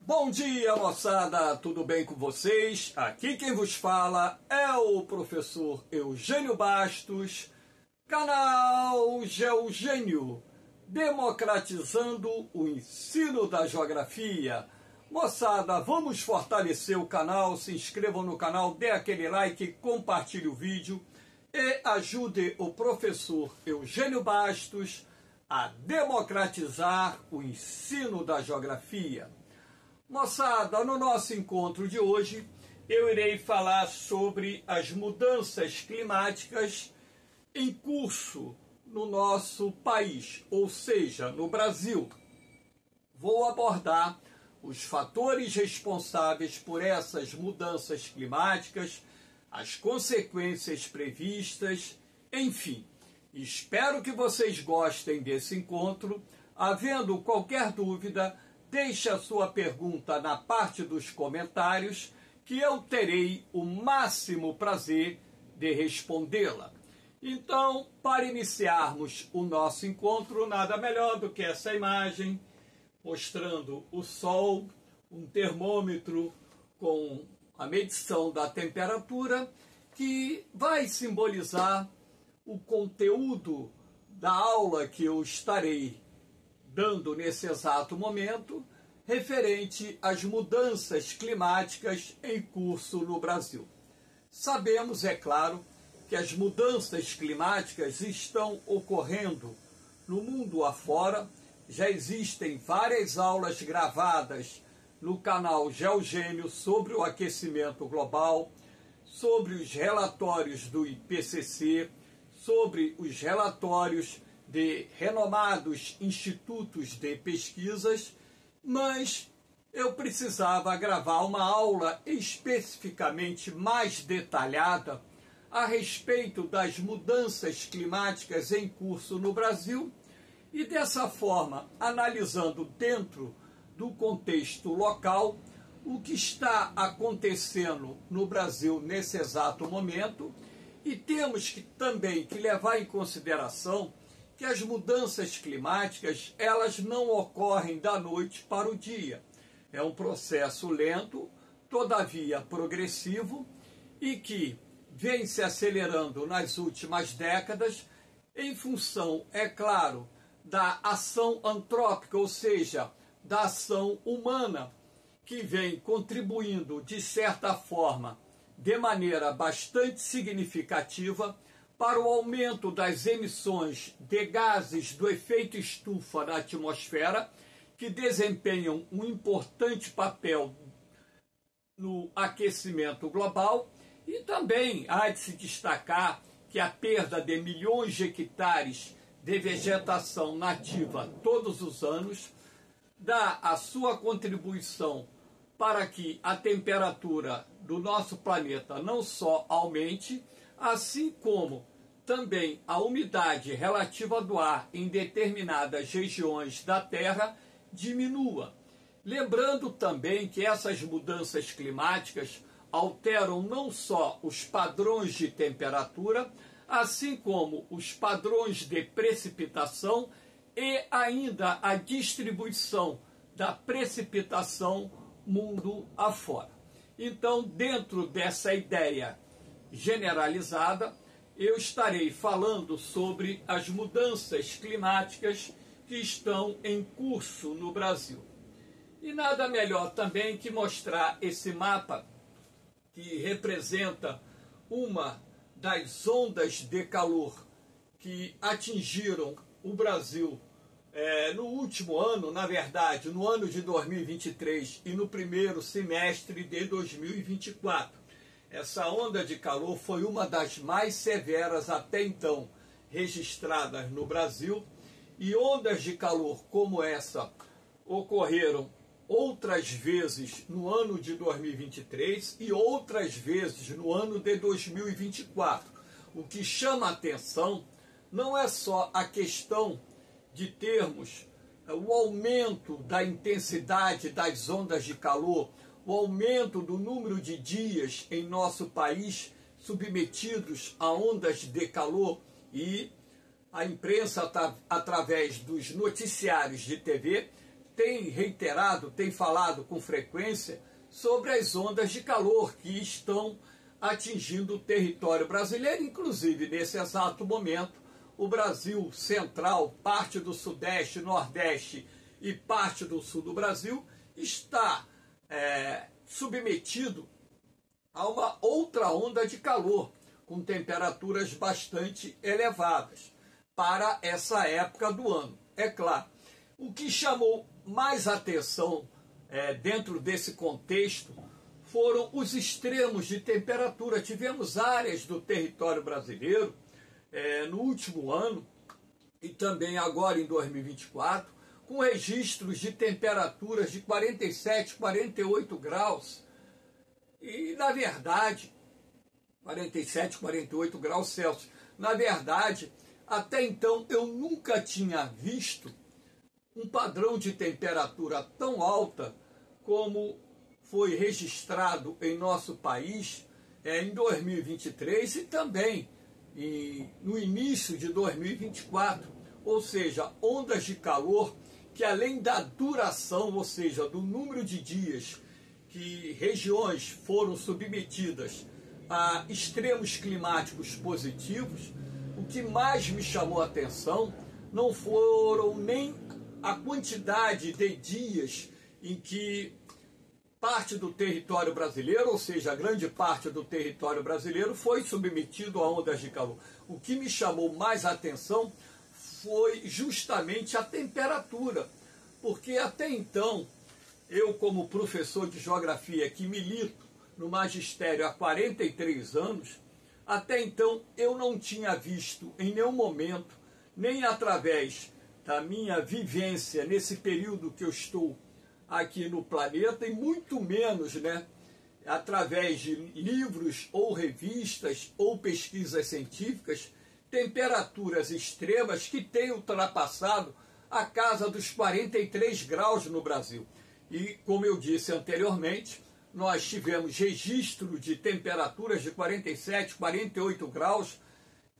Bom dia, moçada, tudo bem com vocês? Aqui quem vos fala é o professor Eugênio Bastos, canal Geogênio, democratizando o ensino da geografia. Moçada, vamos fortalecer o canal, se inscrevam no canal, dê aquele like, compartilhe o vídeo e ajude o professor Eugênio Bastos a democratizar o ensino da geografia. Moçada, no nosso encontro de hoje, eu irei falar sobre as mudanças climáticas em curso no nosso país, ou seja, no Brasil. Vou abordar os fatores responsáveis por essas mudanças climáticas, as consequências previstas, enfim. Espero que vocês gostem desse encontro. Havendo qualquer dúvida, deixe a sua pergunta na parte dos comentários, que eu terei o máximo prazer de respondê-la. Então, para iniciarmos o nosso encontro, nada melhor do que essa imagem, mostrando o sol, um termômetro com a medição da temperatura, que vai simbolizar o conteúdo da aula que eu estarei dando nesse exato momento, referente às mudanças climáticas em curso no Brasil. Sabemos, é claro, que as mudanças climáticas estão ocorrendo no mundo afora. Já existem várias aulas gravadas no canal Geogênio sobre o aquecimento global, sobre os relatórios do IPCC, sobre os relatórios de renomados institutos de pesquisas, mas eu precisava gravar uma aula especificamente mais detalhada a respeito das mudanças climáticas em curso no Brasil e, dessa forma, analisando dentro do contexto local o que está acontecendo no Brasil nesse exato momento. E temos também que levar em consideração que as mudanças climáticas, elas não ocorrem da noite para o dia. É um processo lento, todavia progressivo, e que vem se acelerando nas últimas décadas em função, é claro, da ação antrópica, ou seja, da ação humana, que vem contribuindo, de certa forma, de maneira bastante significativa, para o aumento das emissões de gases do efeito estufa na atmosfera, que desempenham um importante papel no aquecimento global. E também há de se destacar que a perda de milhões de hectares de vegetação nativa todos os anos dá a sua contribuição para que a temperatura do nosso planeta não só aumente, assim como também a umidade relativa do ar em determinadas regiões da Terra diminua. Lembrando também que essas mudanças climáticas alteram não só os padrões de temperatura, assim como os padrões de precipitação e ainda a distribuição da precipitação mundo afora. Então, dentro dessa ideia generalizada, eu estarei falando sobre as mudanças climáticas que estão em curso no Brasil. E nada melhor também que mostrar esse mapa que representa uma das ondas de calor que atingiram o Brasil no último ano, na verdade, no ano de 2023 e no primeiro semestre de 2024. Essa onda de calor foi uma das mais severas até então registradas no Brasil, e ondas de calor como essa ocorreram outras vezes no ano de 2023 e outras vezes no ano de 2024. O que chama a atenção não é só a questão de termos o aumento da intensidade das ondas de calor, o aumento do número de dias em nosso país submetidos a ondas de calor, e a imprensa, através dos noticiários de TV, tem reiterado, tem falado com frequência sobre as ondas de calor que estão atingindo o território brasileiro, inclusive nesse exato momento, o Brasil central, parte do sudeste, nordeste e parte do sul do Brasil está submetido a uma outra onda de calor, com temperaturas bastante elevadas para essa época do ano. É claro, o que chamou mais atenção dentro desse contexto foram os extremos de temperatura. Tivemos áreas do território brasileiro no último ano e também agora em 2024, com registros de temperaturas de 47, 48 graus. E, na verdade, 47, 48 graus Celsius. Na verdade, até então eu nunca tinha visto um padrão de temperatura tão alta como foi registrado em nosso país em 2023 e também no início de 2024, ou seja, ondas de calor que, além da duração, ou seja, do número de dias que regiões foram submetidas a extremos climáticos positivos, o que mais me chamou a atenção não foram nem a quantidade de dias em que parte do território brasileiro, ou seja, a grande parte do território brasileiro, foi submetido a ondas de calor. O que me chamou mais a atenção foi justamente a temperatura, porque até então, eu como professor de geografia que milito no magistério há 43 anos, até então eu não tinha visto em nenhum momento, nem através da minha vivência nesse período que eu estou aqui no planeta, e muito menos, através de livros ou revistas ou pesquisas científicas, temperaturas extremas que têm ultrapassado a casa dos 43 graus no Brasil. E, como eu disse anteriormente, nós tivemos registro de temperaturas de 47, 48 graus,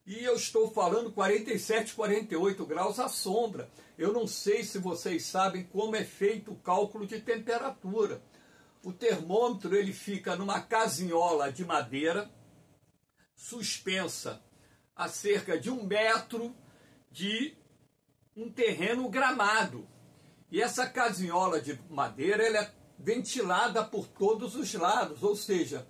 e eu estou falando 47, 48 graus à sombra. Eu não sei se vocês sabem como é feito o cálculo de temperatura. O termômetro ele fica numa casinhola de madeira, suspensa a cerca de 1 metro de um terreno gramado. E essa casinhola de madeira ela é ventilada por todos os lados, ou seja,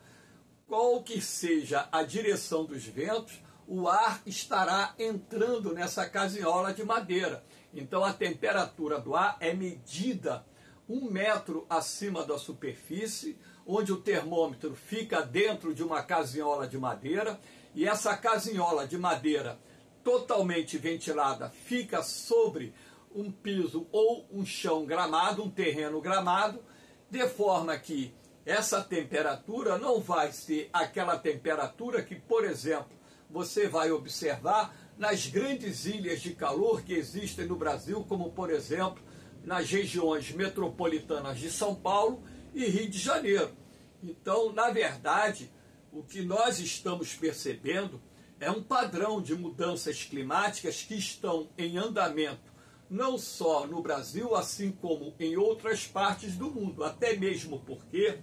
qual que seja a direção dos ventos, o ar estará entrando nessa casinhola de madeira. Então a temperatura do ar é medida 1 metro acima da superfície, onde o termômetro fica dentro de uma casinhola de madeira, e essa casinhola de madeira totalmente ventilada fica sobre um piso ou um chão gramado, um terreno gramado, de forma que essa temperatura não vai ser aquela temperatura que, por exemplo, você vai observar nas grandes ilhas de calor que existem no Brasil, como, por exemplo, nas regiões metropolitanas de São Paulo e Rio de Janeiro. Então, na verdade, o que nós estamos percebendo é um padrão de mudanças climáticas que estão em andamento, não só no Brasil, assim como em outras partes do mundo, até mesmo porque,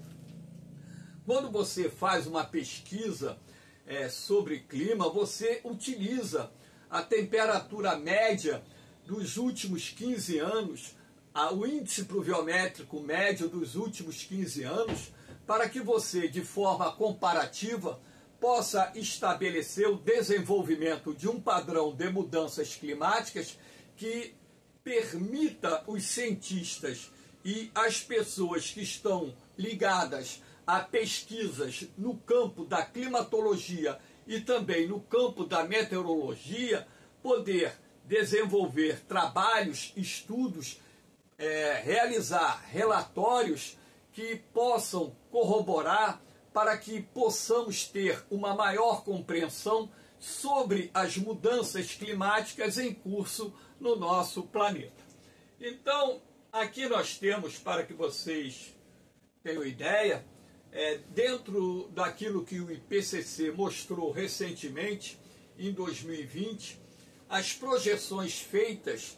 quando você faz uma pesquisa sobre clima, você utiliza a temperatura média dos últimos 15 anos, o índice pluviométrico médio dos últimos 15 anos, para que você, de forma comparativa, possa estabelecer o desenvolvimento de um padrão de mudanças climáticas que permita os cientistas e as pessoas que estão ligadas a pesquisas no campo da climatologia e também no campo da meteorologia poder desenvolver trabalhos, estudos, realizar relatórios que possam corroborar para que possamos ter uma maior compreensão sobre as mudanças climáticas em curso no nosso planeta. Então, aqui nós temos, para que vocês tenham ideia, dentro daquilo que o IPCC mostrou recentemente, em 2020, as projeções feitas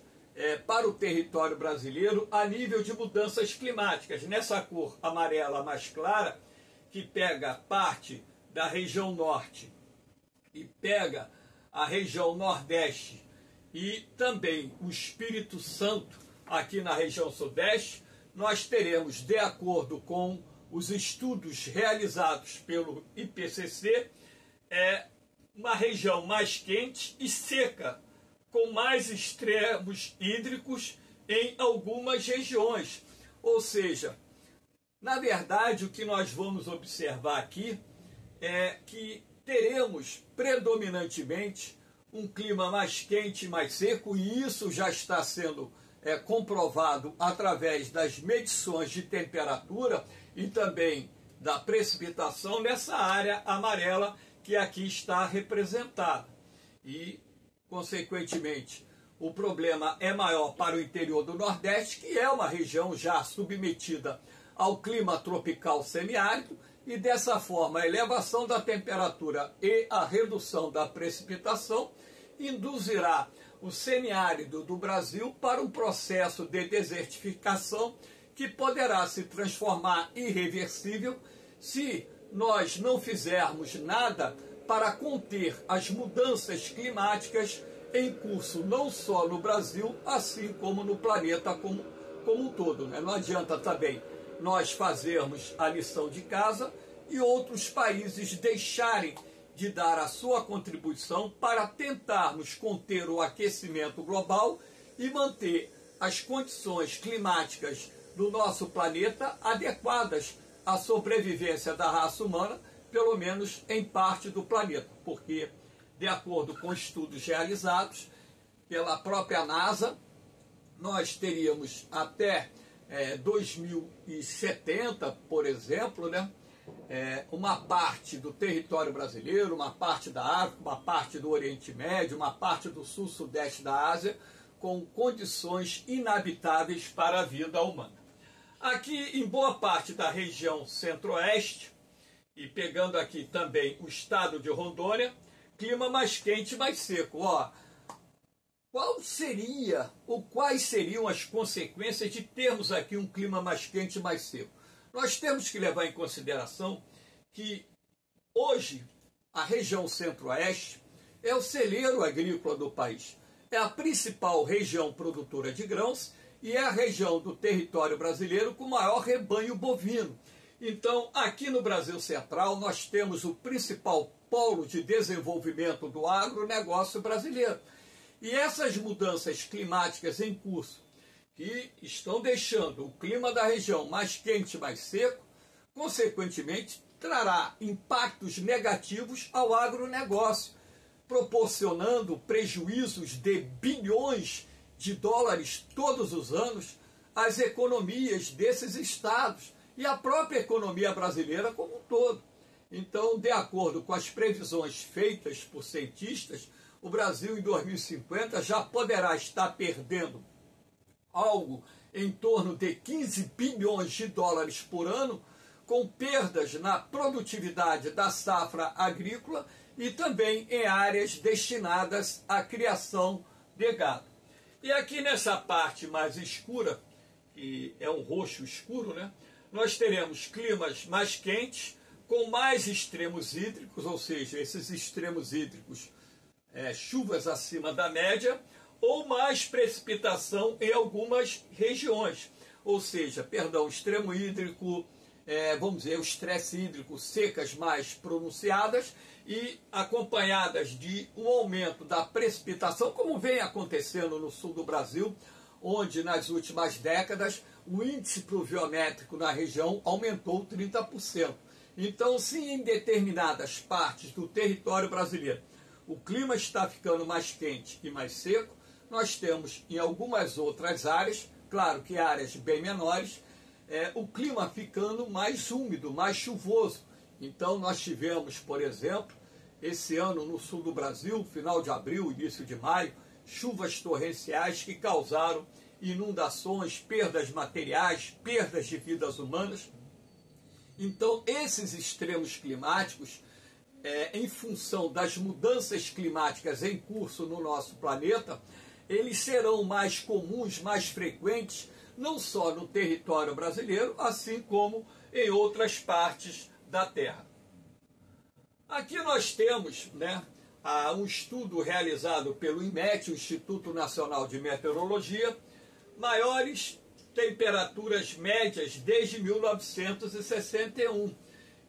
para o território brasileiro a nível de mudanças climáticas. Nessa cor amarela mais clara, que pega parte da região norte e pega a região nordeste e também o Espírito Santo aqui na região sudeste, nós teremos, de acordo com os estudos realizados pelo IPCC, uma região mais quente e seca, com mais extremos hídricos em algumas regiões. Ou seja, na verdade, o que nós vamos observar aqui é que teremos predominantemente um clima mais quente e mais seco, e isso já está sendo comprovado através das medições de temperatura e também da precipitação nessa área amarela que aqui está representada. E, consequentemente, o problema é maior para o interior do Nordeste, que é uma região já submetida ao clima tropical semiárido, e dessa forma a elevação da temperatura e a redução da precipitação induzirá o semiárido do Brasil para um processo de desertificação que poderá se transformar irreversível se nós não fizermos nada para conter as mudanças climáticas em curso, não só no Brasil, assim como no planeta como um todo. Não adianta também nós fazermos a lição de casa e outros países deixarem de dar a sua contribuição para tentarmos conter o aquecimento global e manter as condições climáticas do nosso planeta adequadas à sobrevivência da raça humana, pelo menos em parte do planeta, porque, de acordo com estudos realizados pela própria NASA, nós teríamos até 2070, por exemplo, uma parte do território brasileiro, uma parte da África, uma parte do Oriente Médio, uma parte do sul-sudeste da Ásia, com condições inabitáveis para a vida humana. Aqui, em boa parte da região centro-oeste, e pegando aqui também o estado de Rondônia, clima mais quente e mais seco. Quais seriam as consequências de termos aqui um clima mais quente e mais seco? Nós temos que levar em consideração que hoje a região centro-oeste é o celeiro agrícola do país. É a principal região produtora de grãos e é a região do território brasileiro com maior rebanho bovino. Então, aqui no Brasil Central, nós temos o principal polo de desenvolvimento do agronegócio brasileiro. E essas mudanças climáticas em curso, que estão deixando o clima da região mais quente e mais seco, consequentemente, trará impactos negativos ao agronegócio, proporcionando prejuízos de bilhões de dólares todos os anos às economias desses estados e à própria economia brasileira como um todo. Então, de acordo com as previsões feitas por cientistas, o Brasil em 2050 já poderá estar perdendo algo em torno de 15 bilhões de dólares por ano, com perdas na produtividade da safra agrícola e também em áreas destinadas à criação de gado. E aqui nessa parte mais escura, que é um roxo escuro, nós teremos climas mais quentes, com mais extremos hídricos, ou seja, esses extremos hídricos, chuvas acima da média, ou mais precipitação em algumas regiões. Ou seja, extremo hídrico, vamos dizer, o estresse hídrico, secas mais pronunciadas e acompanhadas de um aumento da precipitação, como vem acontecendo no sul do Brasil, onde nas últimas décadas o índice pluviométrico na região aumentou 30%. Então, se em determinadas partes do território brasileiro o clima está ficando mais quente e mais seco, nós temos em algumas outras áreas, claro que áreas bem menores, o clima ficando mais úmido, mais chuvoso. Então nós tivemos, por exemplo, esse ano no sul do Brasil, final de abril, início de maio, chuvas torrenciais que causaram inundações, perdas materiais, perdas de vidas humanas. Então esses extremos climáticos, em função das mudanças climáticas em curso no nosso planeta, eles serão mais comuns, mais frequentes, não só no território brasileiro, assim como em outras partes da Terra. Aqui nós temos, né, um estudo realizado pelo INMET, o Instituto Nacional de Meteorologia, maiores temperaturas médias desde 1961.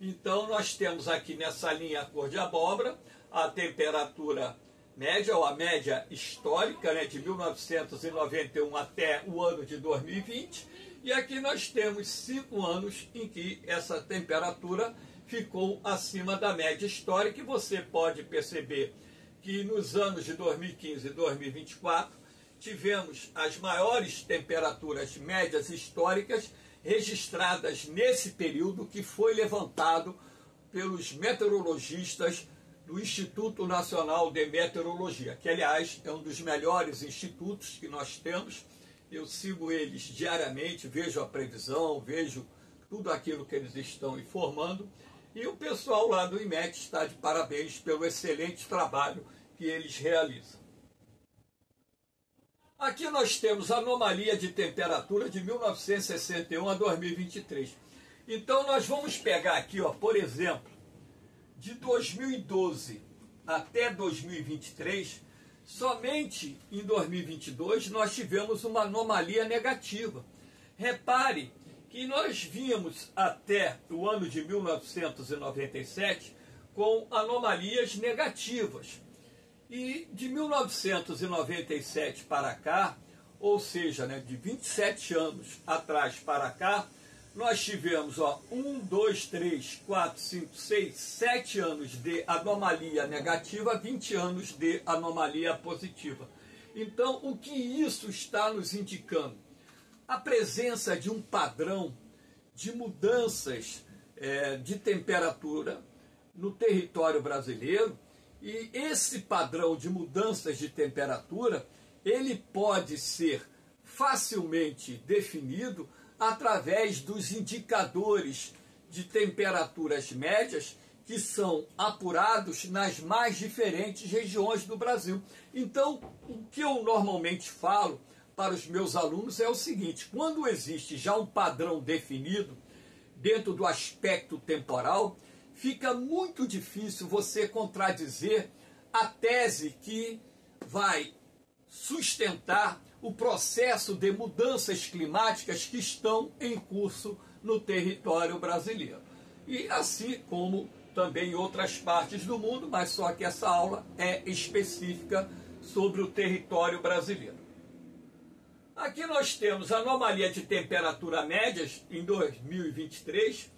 Então nós temos aqui nessa linha cor de abóbora a temperatura média, ou a média histórica, né, de 1991 até o ano de 2020, e aqui nós temos 5 anos em que essa temperatura ficou acima da média histórica, e você pode perceber que nos anos de 2015 e 2024 tivemos as maiores temperaturas médias históricas registradas nesse período, que foi levantado pelos meteorologistas do Instituto Nacional de Meteorologia, que aliás é um dos melhores institutos que nós temos. Eu sigo eles diariamente, vejo a previsão, vejo tudo aquilo que eles estão informando, e o pessoal lá do INMET está de parabéns pelo excelente trabalho que eles realizam. Aqui nós temos a anomalia de temperatura de 1961 a 2023. Então nós vamos pegar aqui, ó, por exemplo, de 2012 até 2023, somente em 2022 nós tivemos uma anomalia negativa. Repare que nós vimos até o ano de 1997 com anomalias negativas. E de 1997 para cá, ou seja, né, de 27 anos atrás para cá, nós tivemos 1, 2, 3, 4, 5, 6, 7 anos de anomalia negativa, 20 anos de anomalia positiva. Então, o que isso está nos indicando? A presença de um padrão de mudanças de temperatura no território brasileiro, e esse padrão de mudanças de temperatura, ele pode ser facilmente definido através dos indicadores de temperaturas médias que são apurados nas mais diferentes regiões do Brasil. Então, o que eu normalmente falo para os meus alunos é o seguinte: quando existe já um padrão definido dentro do aspecto temporal, fica muito difícil você contradizer a tese que vai sustentar o processo de mudanças climáticas que estão em curso no território brasileiro. E assim como também em outras partes do mundo, mas só que essa aula é específica sobre o território brasileiro. Aqui nós temos a anomalia de temperatura médias em 2023,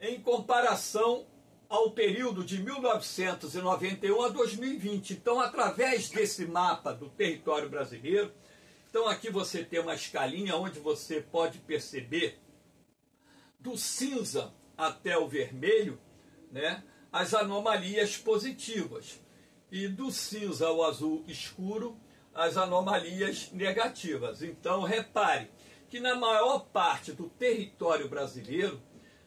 em comparação ao período de 1991 a 2020. Então, através desse mapa do território brasileiro, então aqui você tem uma escalinha onde você pode perceber do cinza até o vermelho, né, as anomalias positivas, e do cinza ao azul escuro, as anomalias negativas. Então, repare que na maior parte do território brasileiro,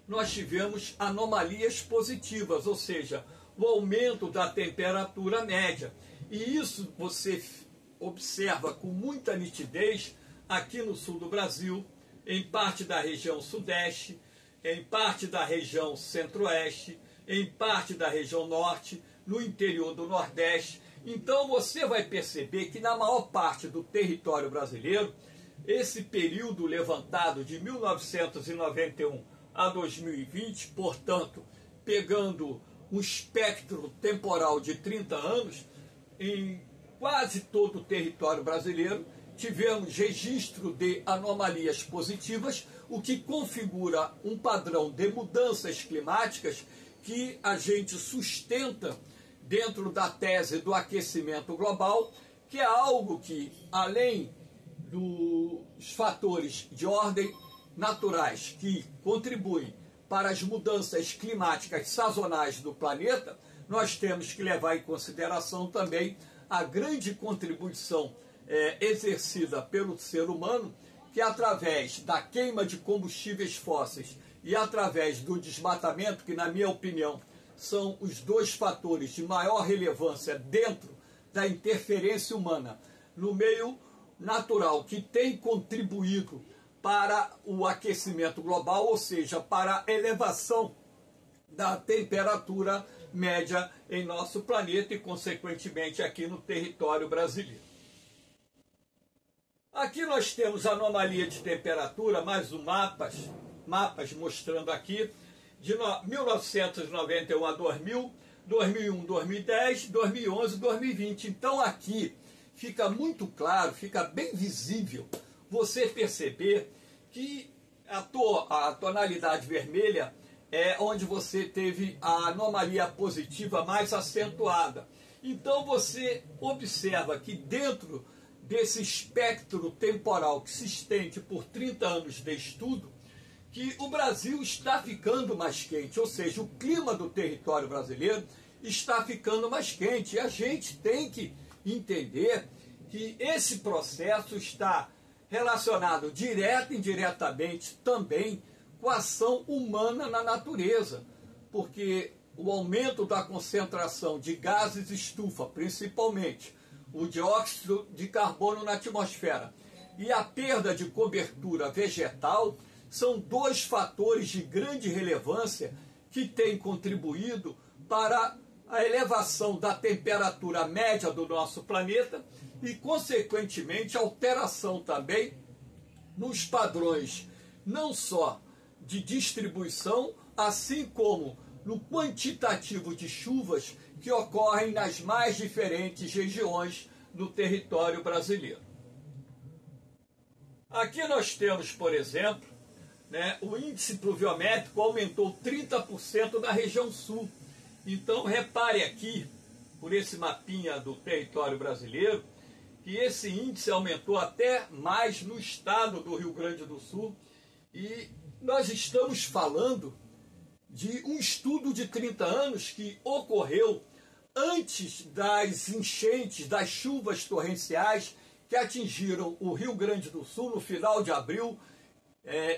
nós tivemos anomalias positivas, ou seja, o aumento da temperatura média. E isso você observa com muita nitidez aqui no sul do Brasil, em parte da região sudeste, em parte da região centro-oeste, em parte da região norte, no interior do nordeste. Então você vai perceber que na maior parte do território brasileiro, esse período levantado de 1991 a 2020, portanto, pegando um espectro temporal de 30 anos, em quase todo o território brasileiro, tivemos registro de anomalias positivas, o que configura um padrão de mudanças climáticas que a gente sustenta dentro da tese do aquecimento global, que é algo que, além dos fatores de ordem naturais que contribuem para as mudanças climáticas sazonais do planeta, nós temos que levar em consideração também a grande contribuição exercida pelo ser humano, que através da queima de combustíveis fósseis e através do desmatamento, que na minha opinião são os dois fatores de maior relevância dentro da interferência humana no meio natural, que tem contribuído para o aquecimento global, ou seja, para a elevação da temperatura média em nosso planeta e, consequentemente, aqui no território brasileiro. Aqui nós temos a anomalia de temperatura, mais um mapas mostrando aqui, de 1991 a 2000, 2001, 2010, 2011, 2020. Então aqui fica muito claro, fica bem visível você perceber que a tonalidade vermelha é onde você teve a anomalia positiva mais acentuada. Então você observa que dentro desse espectro temporal que se estende por 30 anos de estudo, que o Brasil está ficando mais quente, ou seja, o clima do território brasileiro está ficando mais quente. E a gente tem que entender que esse processo está relacionado direta e indiretamente também com a ação humana na natureza, porque o aumento da concentração de gases estufa, principalmente o dióxido de carbono na atmosfera, e a perda de cobertura vegetal, são dois fatores de grande relevância que têm contribuído para a elevação da temperatura média do nosso planeta e, consequentemente, alteração também nos padrões, não só de distribuição, assim como no quantitativo de chuvas que ocorrem nas mais diferentes regiões do território brasileiro. Aqui nós temos, por exemplo, o índice pluviométrico aumentou 30% na região sul. Então, repare aqui, por esse mapinha do território brasileiro, que esse índice aumentou até mais no estado do Rio Grande do Sul. E nós estamos falando de um estudo de 30 anos que ocorreu antes das enchentes, das chuvas torrenciais que atingiram o Rio Grande do Sul no final de abril,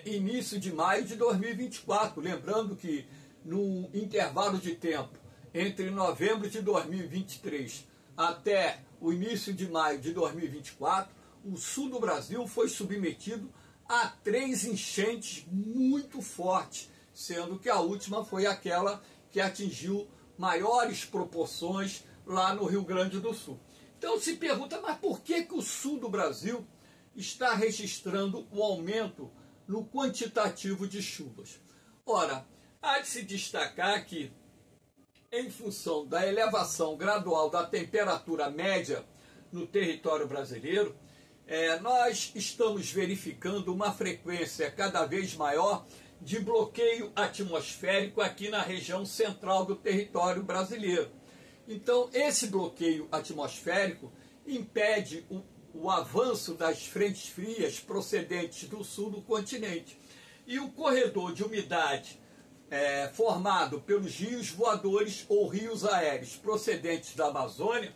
início de maio de 2024. Lembrando que no intervalo de tempo entre novembro de 2023 até o início de maio de 2024, o sul do Brasil foi submetido a 3 enchentes muito fortes, sendo que a última foi aquela que atingiu maiores proporções lá no Rio Grande do Sul. Então se pergunta, mas por que o sul do Brasil está registrando um aumento no quantitativo de chuvas? Ora, há de se destacar que, em função da elevação gradual da temperatura média no território brasileiro, nós estamos verificando uma frequência cada vez maior de bloqueio atmosférico aqui na região central do território brasileiro. Então, esse bloqueio atmosférico impede o avanço das frentes frias procedentes do sul do continente. E o corredor de umidade formado pelos rios voadores ou rios aéreos procedentes da Amazônia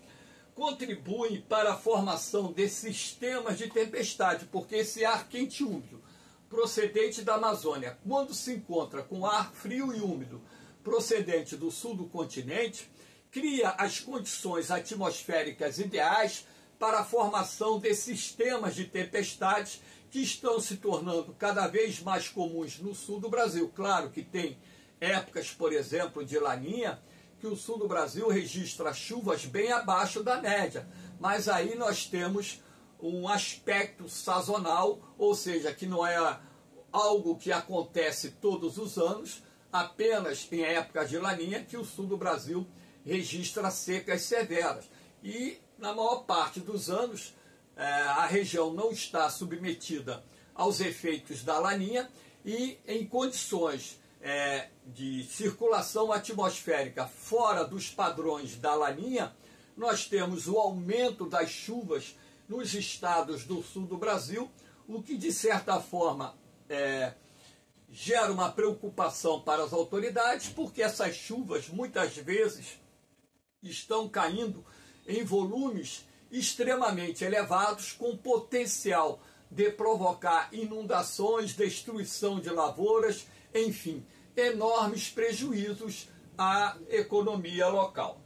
contribuem para a formação de sistemas de tempestade, porque esse ar quente e úmido procedente da Amazônia, quando se encontra com ar frio e úmido procedente do sul do continente, cria as condições atmosféricas ideais para a formação de sistemas de tempestades que estão se tornando cada vez mais comuns no sul do Brasil. Claro que tem épocas, por exemplo, de laninha, que o sul do Brasil registra chuvas bem abaixo da média, mas aí nós temos um aspecto sazonal, ou seja, que não é algo que acontece todos os anos, apenas em épocas de laninha que o sul do Brasil registra secas severas. E na maior parte dos anos a região não está submetida aos efeitos da laninha e em condições de circulação atmosférica fora dos padrões da laninha, nós temos o aumento das chuvas nos estados do sul do Brasil, o que de certa forma gera uma preocupação para as autoridades, porque essas chuvas muitas vezes estão caindo em volumes extremamente elevados, com potencial de provocar inundações, destruição de lavouras, enfim, enormes prejuízos à economia local.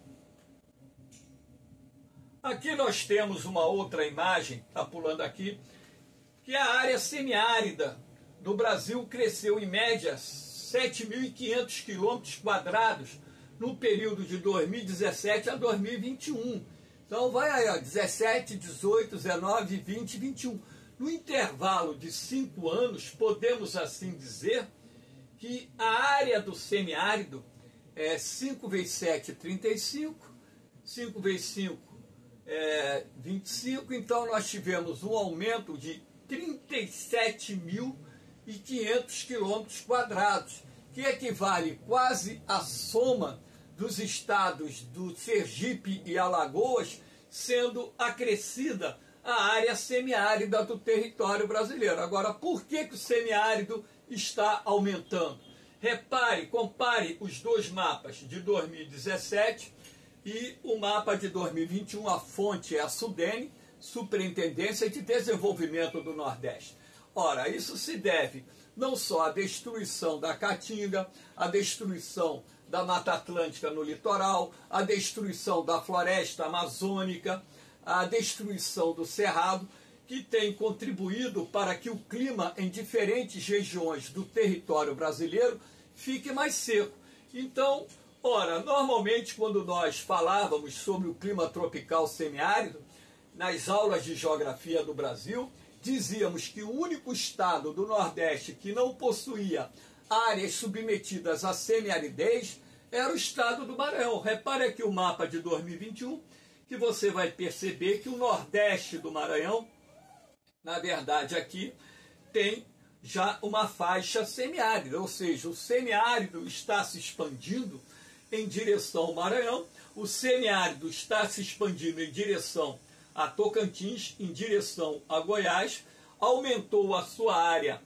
Aqui nós temos uma outra imagem, está pulando aqui, que a área semiárida do Brasil cresceu em média 7.500 quilômetros quadrados no período de 2017 a 2021. Então vai aí, ó, 17, 18, 19, 20, 21. No intervalo de 5 anos, podemos assim dizer que a área do semiárido é 5 vezes 7, 35, 5 vezes 5 é 25, então nós tivemos um aumento de 37.500 quilômetros quadrados, que equivale quase à soma dos estados do Sergipe e Alagoas, sendo acrescida a área semiárida do território brasileiro. Agora, por que o semiárido está aumentando? Repare, compare os dois mapas de 2017 e o mapa de 2021, a fonte é a SUDENE, Superintendência de Desenvolvimento do Nordeste. Ora, isso se deve não só à destruição da Caatinga, à destruição da Mata Atlântica no litoral, à destruição da floresta amazônica, à destruição do cerrado, que tem contribuído para que o clima em diferentes regiões do território brasileiro fique mais seco. Então, ora, normalmente quando nós falávamos sobre o clima tropical semiárido, nas aulas de geografia do Brasil, dizíamos que o único estado do Nordeste que não possuía áreas submetidas à semiaridez era o estado do Maranhão. Repare aqui o mapa de 2021, que você vai perceber que o Nordeste do Maranhão, na verdade aqui, tem já uma faixa semiárida, ou seja, o semiárido está se expandindo em direção ao Maranhão, o semiárido está se expandindo em direção a Tocantins, em direção a Goiás, aumentou a sua área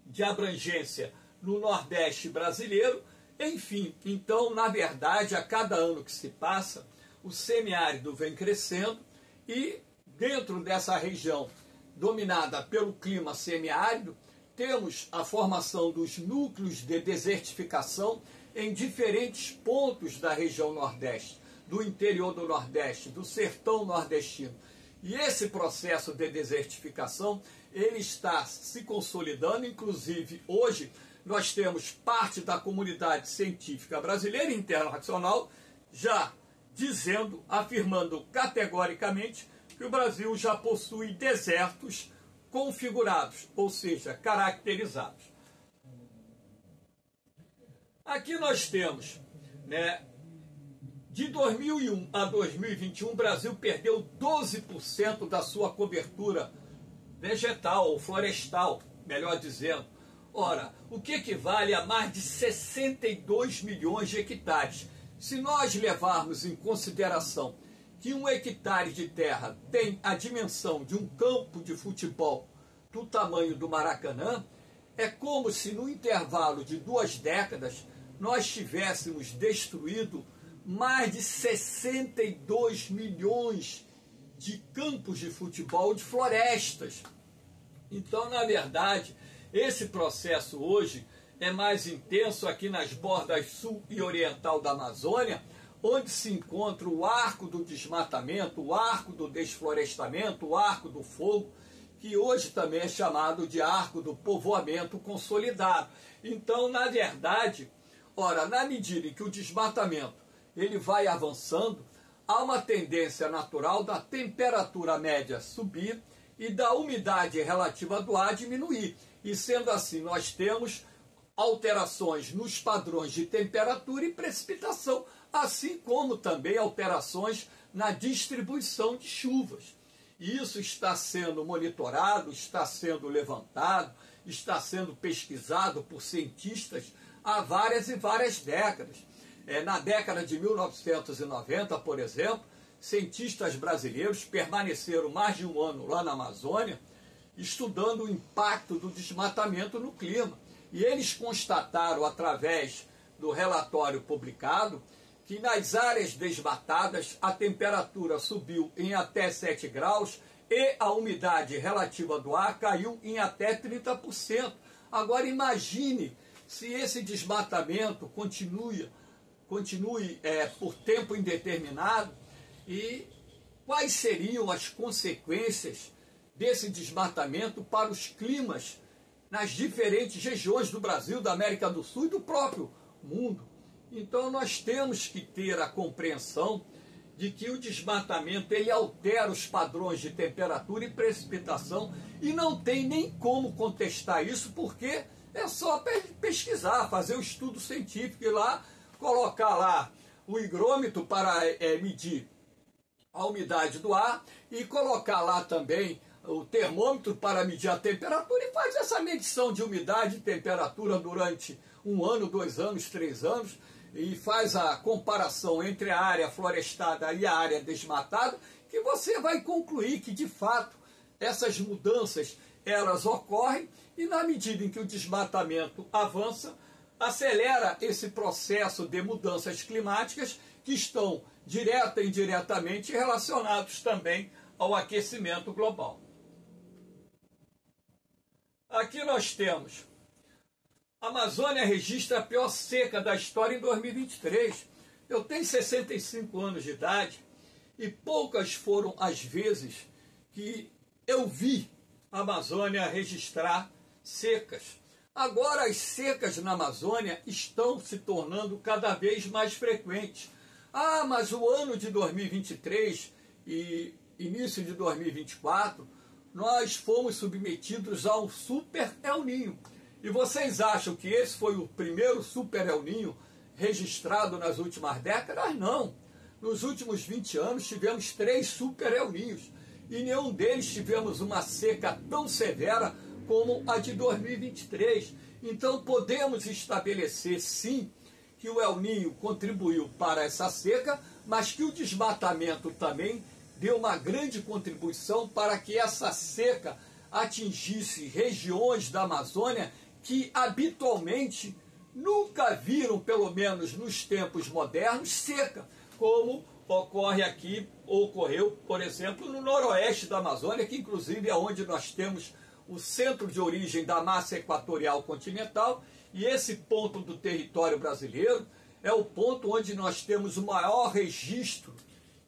de abrangência no Nordeste brasileiro, enfim, então, na verdade, a cada ano que se passa, o semiárido vem crescendo e dentro dessa região dominada pelo clima semiárido, temos a formação dos núcleos de desertificação em diferentes pontos da região Nordeste, do interior do Nordeste, do sertão nordestino. E esse processo de desertificação, ele está se consolidando, inclusive hoje nós temos parte da comunidade científica brasileira e internacional já dizendo, afirmando categoricamente que o Brasil já possui desertos configurados, ou seja, caracterizados. Aqui nós temos, né, de 2001 a 2021, o Brasil perdeu 12% da sua cobertura vegetal ou florestal, melhor dizendo. Ora, o que equivale a mais de 62 milhões de hectares. Se nós levarmos em consideração que um hectare de terra tem a dimensão de um campo de futebol do tamanho do Maracanã, é como se no intervalo de 2 décadas nós tivéssemos destruído mais de 62 milhões de campos de futebol, de florestas. Então, na verdade, esse processo hoje é mais intenso aqui nas bordas sul e oriental da Amazônia, onde se encontra o arco do desmatamento, o arco do desflorestamento, o arco do fogo, que hoje também é chamado de arco do povoamento consolidado. Então, na verdade, ora, na medida em que o desmatamento ele vai avançando, há uma tendência natural da temperatura média subir e da umidade relativa do ar diminuir. E sendo assim, nós temos alterações nos padrões de temperatura e precipitação, assim como também alterações na distribuição de chuvas. E isso está sendo monitorado, está sendo levantado, está sendo pesquisado por cientistas há várias e várias décadas. Na década de 1990, por exemplo, cientistas brasileiros permaneceram mais de um ano lá na Amazônia estudando o impacto do desmatamento no clima. E eles constataram, através do relatório publicado, que nas áreas desmatadas a temperatura subiu em até 7 graus e a umidade relativa do ar caiu em até 30%. Agora imagine se esse desmatamento continue por tempo indeterminado e quais seriam as consequências desse desmatamento para os climas nas diferentes regiões do Brasil, da América do Sul e do próprio mundo. Então nós temos que ter a compreensão de que o desmatamento ele altera os padrões de temperatura e precipitação e não tem nem como contestar isso, porque é só pesquisar, fazer um estudo científico e lá colocar lá o higrômetro para medir a umidade do ar e colocar lá também o termômetro para medir a temperatura e faz essa medição de umidade e temperatura durante 1 ano, 2 anos, 3 anos e faz a comparação entre a área florestada e a área desmatada, que você vai concluir que de fato essas mudanças elas ocorrem e na medida em que o desmatamento avança, acelera esse processo de mudanças climáticas que estão direta e indiretamente relacionados também ao aquecimento global. Aqui nós temos, a Amazônia registra a pior seca da história em 2023. Eu tenho 65 anos de idade e poucas foram as vezes que eu vi a Amazônia registrar secas. Agora as secas na Amazônia estão se tornando cada vez mais frequentes. Ah, mas o ano de 2023 e início de 2024, nós fomos submetidos a um super El Niño. E vocês acham que esse foi o primeiro super El Niño registrado nas últimas décadas? Não. Nos últimos 20 anos tivemos 3 super El Niños. E nenhum deles tivemos uma seca tão severa como a de 2023. Então podemos estabelecer sim que o El Niño contribuiu para essa seca, mas que o desmatamento também deu uma grande contribuição para que essa seca atingisse regiões da Amazônia que habitualmente nunca viram, pelo menos nos tempos modernos, seca, como ocorre aqui, ocorreu, por exemplo, no noroeste da Amazônia, que inclusive é onde nós temos o centro de origem da massa equatorial continental, e esse ponto do território brasileiro é o ponto onde nós temos o maior registro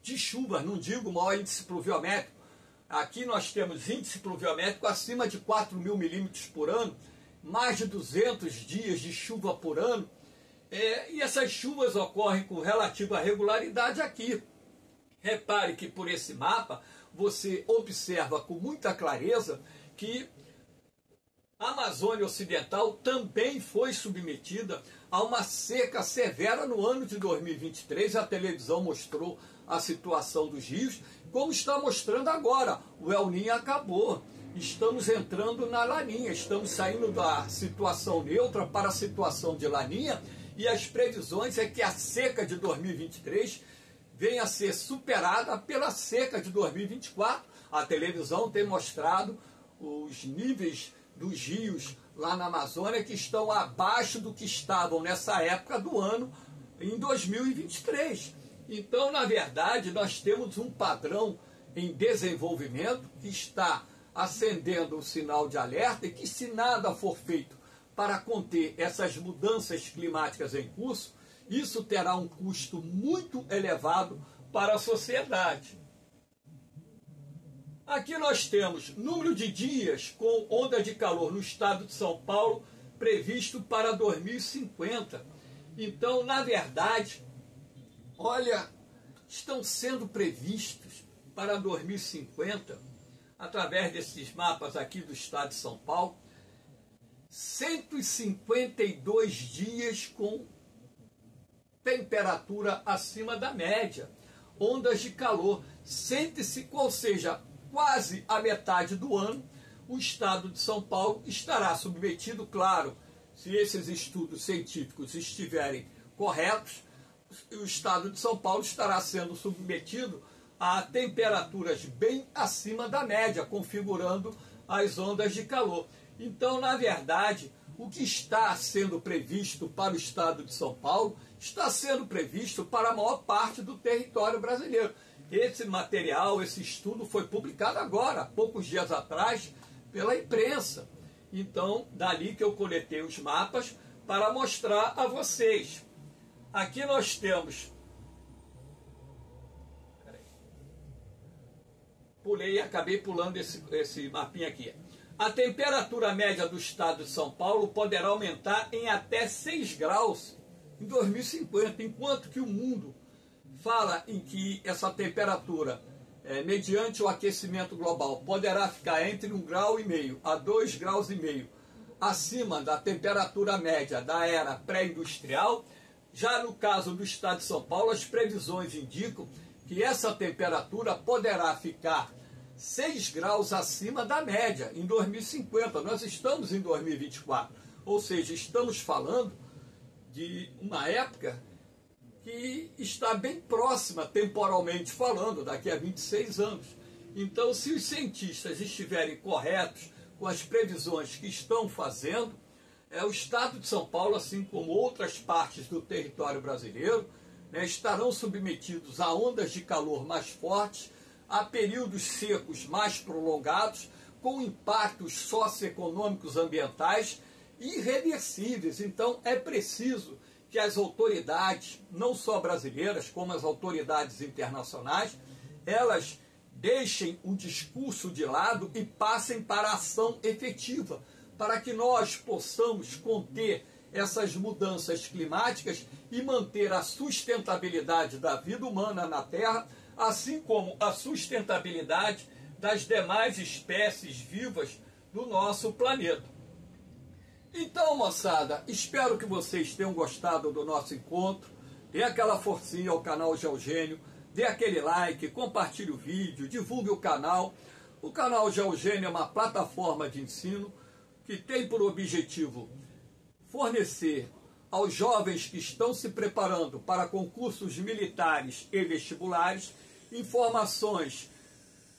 de chuvas, não digo o maior índice pluviométrico. Aqui nós temos índice pluviométrico acima de 4.000 milímetros por ano, mais de 200 dias de chuva por ano, e essas chuvas ocorrem com relativa regularidade aqui. Repare que por esse mapa você observa com muita clareza que a Amazônia Ocidental também foi submetida a uma seca severa no ano de 2023. A televisão mostrou a situação dos rios, como está mostrando agora. O El Niño acabou. Estamos entrando na Laninha, estamos saindo da situação neutra para a situação de Laninha, e as previsões é que a seca de 2023 venha a ser superada pela seca de 2024. A televisão tem mostrado os níveis dos rios lá na Amazônia que estão abaixo do que estavam nessa época do ano em 2023. Então, na verdade, nós temos um padrão em desenvolvimento que está acendendo o sinal de alerta e que, se nada for feito para conter essas mudanças climáticas em curso, isso terá um custo muito elevado para a sociedade. Aqui nós temos número de dias com onda de calor no estado de São Paulo previsto para 2050. Então, na verdade, olha, estão sendo previstos para 2050, através desses mapas aqui do estado de São Paulo, 152 dias com temperatura acima da média, ondas de calor, ou seja, quase a metade do ano, o estado de São Paulo estará submetido, claro, se esses estudos científicos estiverem corretos, o estado de São Paulo estará sendo submetido a temperaturas bem acima da média, configurando as ondas de calor. Então, na verdade, o que está sendo previsto para o estado de São Paulo está sendo previsto para a maior parte do território brasileiro. Esse material, esse estudo foi publicado agora, há poucos dias atrás, pela imprensa. Então, dali que eu coletei os mapas para mostrar a vocês. Aqui nós temos pulei e acabei pulando esse mapinha aqui. A temperatura média do estado de São Paulo poderá aumentar em até 6 graus em 2050, enquanto que o mundo fala em que essa temperatura, mediante o aquecimento global, poderá ficar entre 1,5 grau a 2,5 graus acima da temperatura média da era pré-industrial. Já no caso do estado de São Paulo, as previsões indicam que essa temperatura poderá ficar 6 graus acima da média em 2050. Nós estamos em 2024, ou seja, estamos falando de uma época que está bem próxima, temporalmente falando, daqui a 26 anos. Então, se os cientistas estiverem corretos com as previsões que estão fazendo, o estado de São Paulo, assim como outras partes do território brasileiro, estarão submetidos a ondas de calor mais fortes, a períodos secos mais prolongados, com impactos socioeconômicos ambientais irreversíveis. Então, é preciso que as autoridades, não só brasileiras, como as autoridades internacionais, elas deixem o discurso de lado e passem para a ação efetiva, para que nós possamos conter essas mudanças climáticas e manter a sustentabilidade da vida humana na Terra, assim como a sustentabilidade das demais espécies vivas do nosso planeta. Então, moçada, espero que vocês tenham gostado do nosso encontro. Dê aquela forcinha ao canal Geogênio, dê aquele like, compartilhe o vídeo, divulgue o canal. O canal Geogênio é uma plataforma de ensino que tem por objetivo fornecer aos jovens que estão se preparando para concursos militares e vestibulares informações,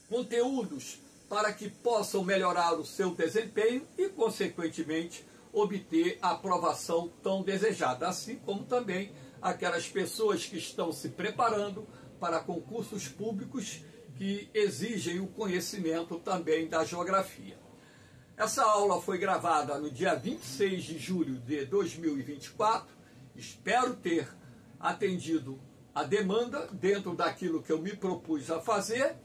conteúdos para que possam melhorar o seu desempenho e, consequentemente, obter a aprovação tão desejada, assim como também aquelas pessoas que estão se preparando para concursos públicos que exigem o conhecimento também da geografia. Essa aula foi gravada no dia 26 de julho de 2024. Espero ter atendido a demanda dentro daquilo que eu me propus a fazer.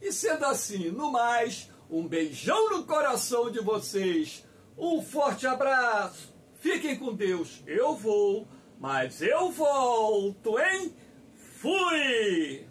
E sendo assim, no mais, um beijão no coração de vocês. Um forte abraço. Fiquem com Deus. Eu vou, mas eu volto, hein? Fui!